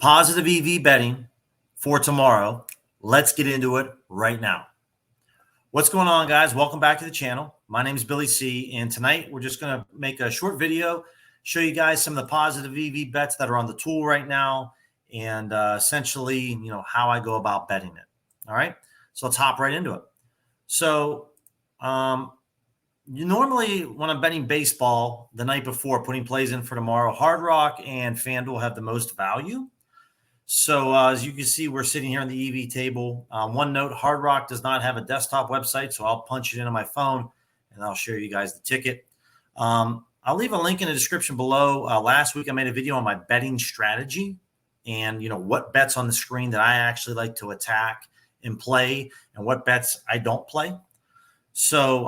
Positive EV betting for tomorrow. Let's get into it right now. What's going on, guys? Welcome back to the channel. My name is Billy C, and tonight we're just going to make a short video, show you guys some of the positive EV bets that are on the tool right now, and essentially, how I go about betting it. All right, so let's hop right into it. So, normally when I'm betting baseball the night before, putting plays in for tomorrow, Hard Rock and FanDuel have the most value. So as you can see, we're sitting here on the EV table. One note, Hard Rock does not have a desktop website, so I'll punch it into my phone, and I'll show you guys the ticket. I'll leave a link in the description below. Last week, I made a video on my betting strategy and, what bets on the screen that I actually like to attack and play and what bets I don't play. So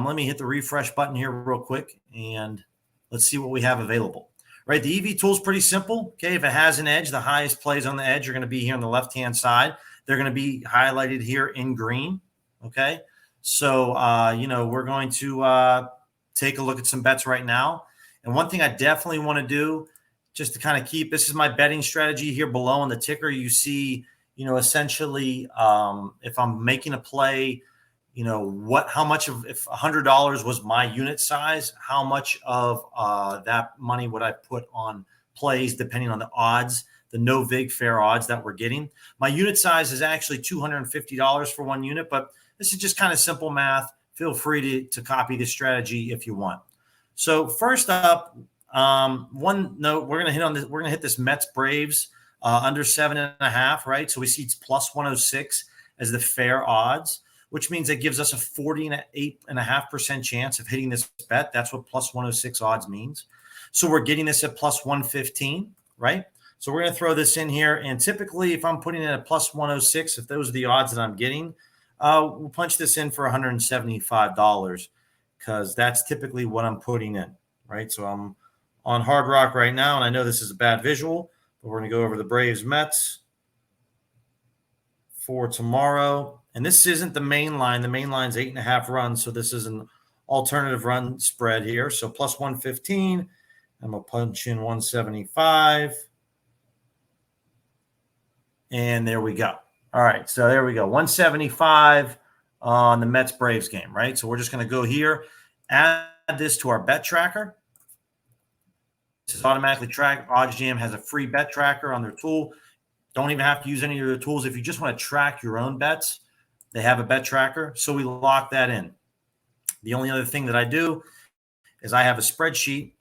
let me hit the refresh button here real quick, and let's see what we have available. Right, the EV tool is pretty simple. Okay, if it has an edge, the highest plays on the edge are going to be here on the left-hand side. They're going to be highlighted here in green. Okay, so we're going to take a look at some bets right now. And one thing I definitely want to do, just to kind of keep, this is my betting strategy here below on the ticker. You see, essentially, if I'm making a play, how much of, if $100 was my unit size, how much of that money would I put on plays depending on the odds, the no vig fair odds that we're getting. My unit size is actually $250 for one unit, but this is just kind of simple math. Feel free to copy this strategy if you want. So first up, one note, we're going to hit this Mets Braves under 7.5, right? So we see it's plus 106 as the fair odds, which means it gives us a 48.5% chance of hitting this bet. That's what plus 106 odds means. So we're getting this at plus 115, right? So we're going to throw this in here. And typically, if I'm putting it at plus 106, if those are the odds that I'm getting, we'll punch this in for $175 because that's typically what I'm putting in, right? So I'm on Hard Rock right now, and I know this is a bad visual, but we're going to go over the Braves Mets for tomorrow. And this isn't the main line. The main line's 8.5 runs, so this is an alternative run spread here. So plus 115. I'm going to punch in 175. And there we go. All right, so there we go. 175 on the Mets-Braves game, right? So we're just going to go here, add this to our bet tracker. This is automatically tracked. OddsJam has a free bet tracker on their tool. Don't even have to use any of their tools. If you just want to track your own bets, they have a bet tracker, so we lock that in. The only other thing that I do is I have a spreadsheet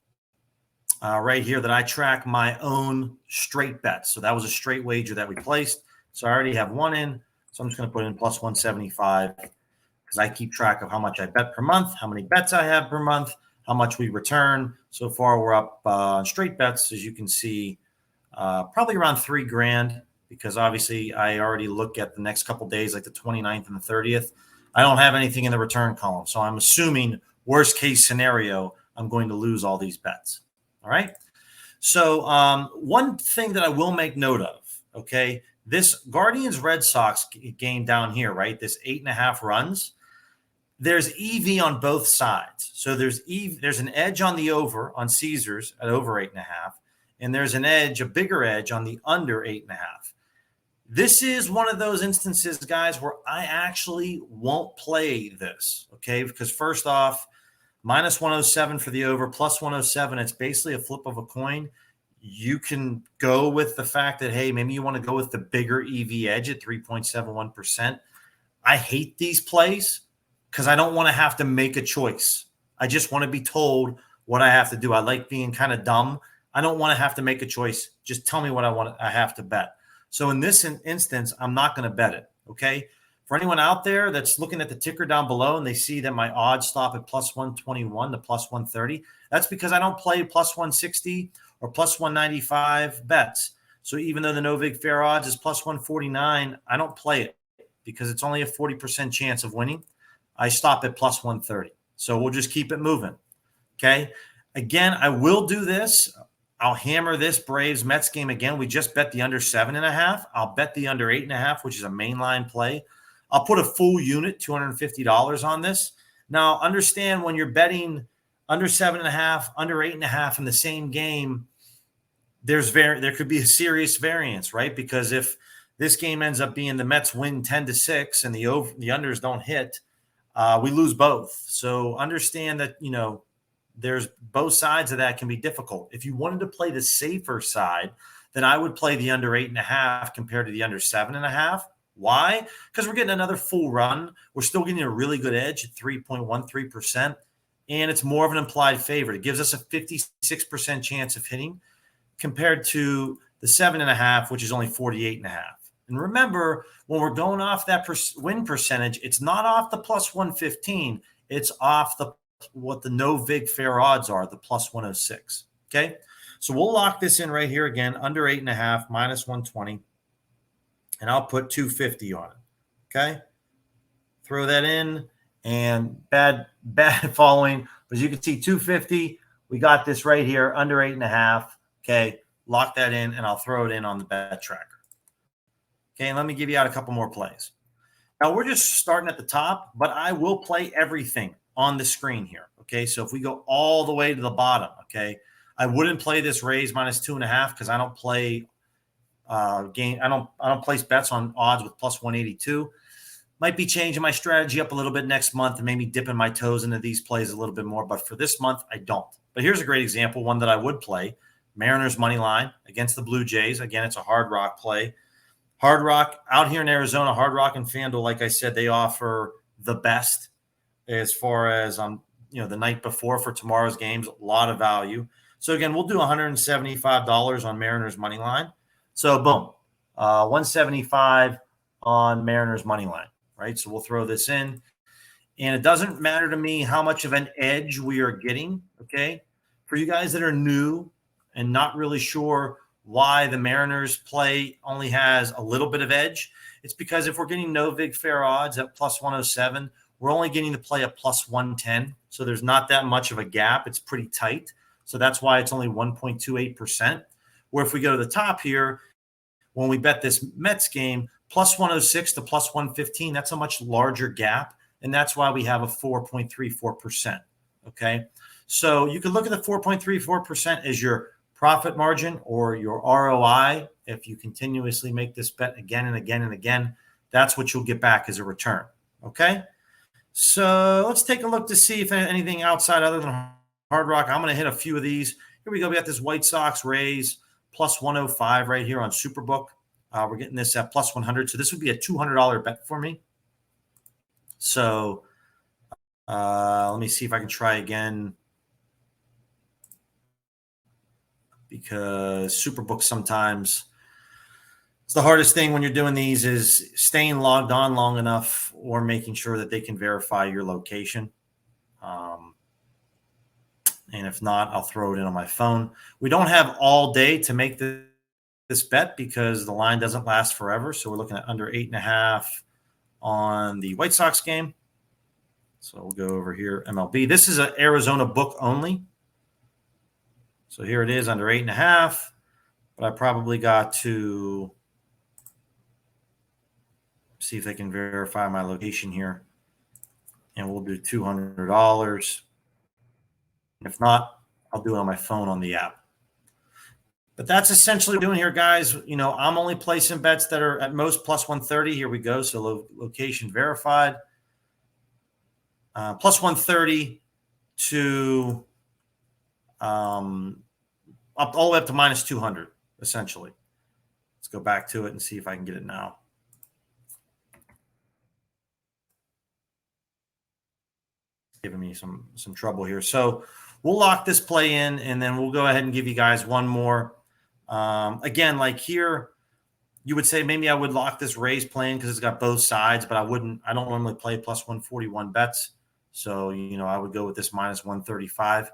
right here that I track my own straight bets. So that was a straight wager that we placed. So I already have one in, so I'm just going to put in plus 175 because I keep track of how much I bet per month, how many bets I have per month, how much we return. So far, we're up on straight bets, as you can see, probably around $3,000. Because obviously I already look at the next couple days, like the 29th and the 30th. I don't have anything in the return column. So I'm assuming worst case scenario, I'm going to lose all these bets. All right. So one thing that I will make note of, okay, this Guardians Red Sox game down here, right? This 8.5 runs, there's EV on both sides. So there's an edge on the over on Caesars at over 8.5. And there's an edge, a bigger edge on the under 8.5. This is one of those instances, guys, where I actually won't play this, okay? Because first off, minus 107 for the over, plus 107, it's basically a flip of a coin. You can go with the fact that, hey, maybe you want to go with the bigger EV edge at 3.71%. I hate these plays because I don't want to have to make a choice. I just want to be told what I have to do. I like being kind of dumb. I don't want to have to make a choice. Just tell me what I have to bet. So in this instance, I'm not going to bet it, okay? For anyone out there that's looking at the ticker down below and they see that my odds stop at plus 121 to plus 130, that's because I don't play plus 160 or plus 195 bets. So even though the no vig fair odds is plus 149, I don't play it because it's only a 40% chance of winning. I stop at plus 130. So we'll just keep it moving, okay? Again, I will do this. I'll hammer this Braves-Mets game again. We just bet the under 7.5. I'll bet the under 8.5, which is a mainline play. I'll put a full unit, $250 on this. Now, understand when you're betting under 7.5, under 8.5 in the same game, there could be a serious variance, right? Because if this game ends up being the Mets win 10-6 and the unders don't hit, we lose both. So understand that, there's both sides of that can be difficult. If you wanted to play the safer side, then I would play the under 8.5 compared to the under 7.5. Why? Because we're getting another full run. We're still getting a really good edge at 3.13%. And it's more of an implied favorite. It gives us a 56% chance of hitting compared to the 7.5, which is only 48.5. And remember, when we're going off that win percentage, it's not off the plus 115. It's off what the no vig fair odds are, the plus 106. Okay. So we'll lock this in right here again, under 8.5, minus 120. And I'll put 250 on it. Okay. Throw that in, and bad following. But as you can see, 250. We got this right here, under 8.5. Okay. Lock that in, and I'll throw it in on the bet tracker. Okay. And let me give you out a couple more plays. Now we're just starting at the top, but I will play everything on the screen here. Okay. So if we go all the way to the bottom, okay, I wouldn't play this raise minus 2.5 because I don't play I don't place bets on odds with plus 182. Might be changing my strategy up a little bit next month and maybe dipping my toes into these plays a little bit more. But for this month, I don't. But here's a great example, one that I would play. Mariners money line against the Blue Jays. Again, it's a Hard Rock play. Hard Rock out here in Arizona, Hard Rock and FanDuel, like I said, they offer the best as far as the night before for tomorrow's games. A lot of value. So again, we'll do $175 on Mariners money line. So boom, 175 on Mariners money line, right? So we'll throw this in, and it doesn't matter to me how much of an edge we are getting. Okay, for you guys that are new and not really sure why the Mariners play only has a little bit of edge, it's because if we're getting no vig fair odds at plus 107, we're only getting to play a plus 110. So there's not that much of a gap. It's pretty tight. So that's why it's only 1.28%. Where if we go to the top here, when we bet this Mets game, plus 106 to plus 115, that's a much larger gap. And that's why we have a 4.34%. Okay. So you can look at the 4.34% as your profit margin or your ROI. If you continuously make this bet again and again and again, that's what you'll get back as a return. Okay. So let's take a look to see if anything outside other than Hard Rock. I'm going to hit a few of these. Here we go. We got this White Sox Rays plus 105 right here on Superbook. We're getting this at plus 100. So this would be a $200 bet for me. So let me see if I can try again, because Superbook sometimes it's the hardest thing when you're doing these is staying logged on long enough or making sure that they can verify your location. And if not, I'll throw it in on my phone. We don't have all day to make this bet because the line doesn't last forever. So we're looking at under 8.5 on the White Sox game. So we'll go over here, MLB. This is an Arizona book only. So here it is, under 8.5. But I probably got to see if they can verify my location here. And we'll do $200. If not, I'll do it on my phone on the app. But that's essentially what we're doing here, guys. I'm only placing bets that are at most plus 130. Here we go. So location verified. Plus 130 to all the way up to minus 200, essentially. Let's go back to it and see if I can get it now. It's giving me some trouble here. So we'll lock this play in, and then we'll go ahead and give you guys one more. Again, like here, you would say maybe I would lock this raise play in because it's got both sides, but I don't normally play plus 141 bets. So, I would go with this minus 135.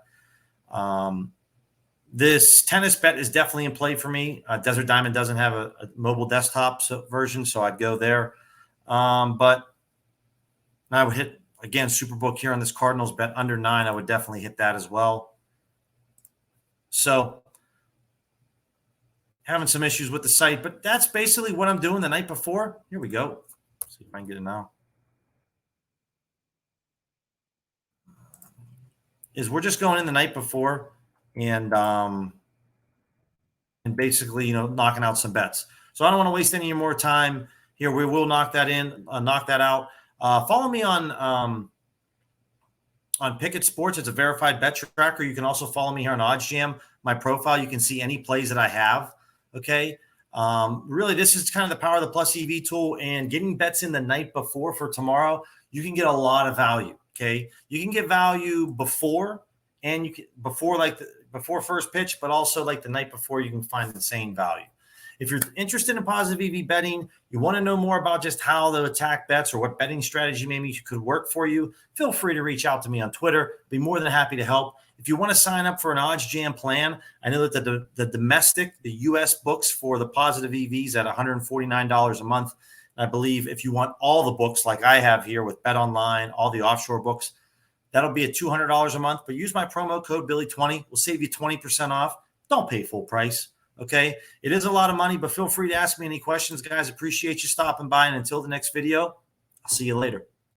This tennis bet is definitely in play for me. Desert Diamond doesn't have a mobile desktop version, so I'd go there. But I would hit, again, Superbook here on this Cardinals bet under 9. I would definitely hit that as well. So having some issues with the site, but that's basically what I'm doing the night before. Here we go. Let's see if I can get it now. Is we're just going in the night before, and basically, knocking out some bets. So I don't want to waste any more time here. We will knock that out. Follow me on Pickett Sports. It's a verified bet tracker. You can also follow me here on OddsJam. My profile, you can see any plays that I have. Okay. Really, this is kind of the power of the Plus EV tool, and getting bets in the night before for tomorrow, you can get a lot of value. Okay. You can get value before, and before first pitch, but also like the night before, you can find insane value. If you're interested in positive EV betting, you want to know more about just how to attack bets or what betting strategy maybe could work for you, feel free to reach out to me on Twitter. Be more than happy to help. If you want to sign up for an OddsJam plan, I know that the domestic, the U.S. books for the positive EVs at $149 a month. I believe if you want all the books like I have here with Bet Online, all the offshore books, that'll be at $200 a month. But use my promo code Billy20. We'll save you 20% off. Don't pay full price. Okay. It is a lot of money, but feel free to ask me any questions, guys. Appreciate you stopping by. And until the next video, I'll see you later.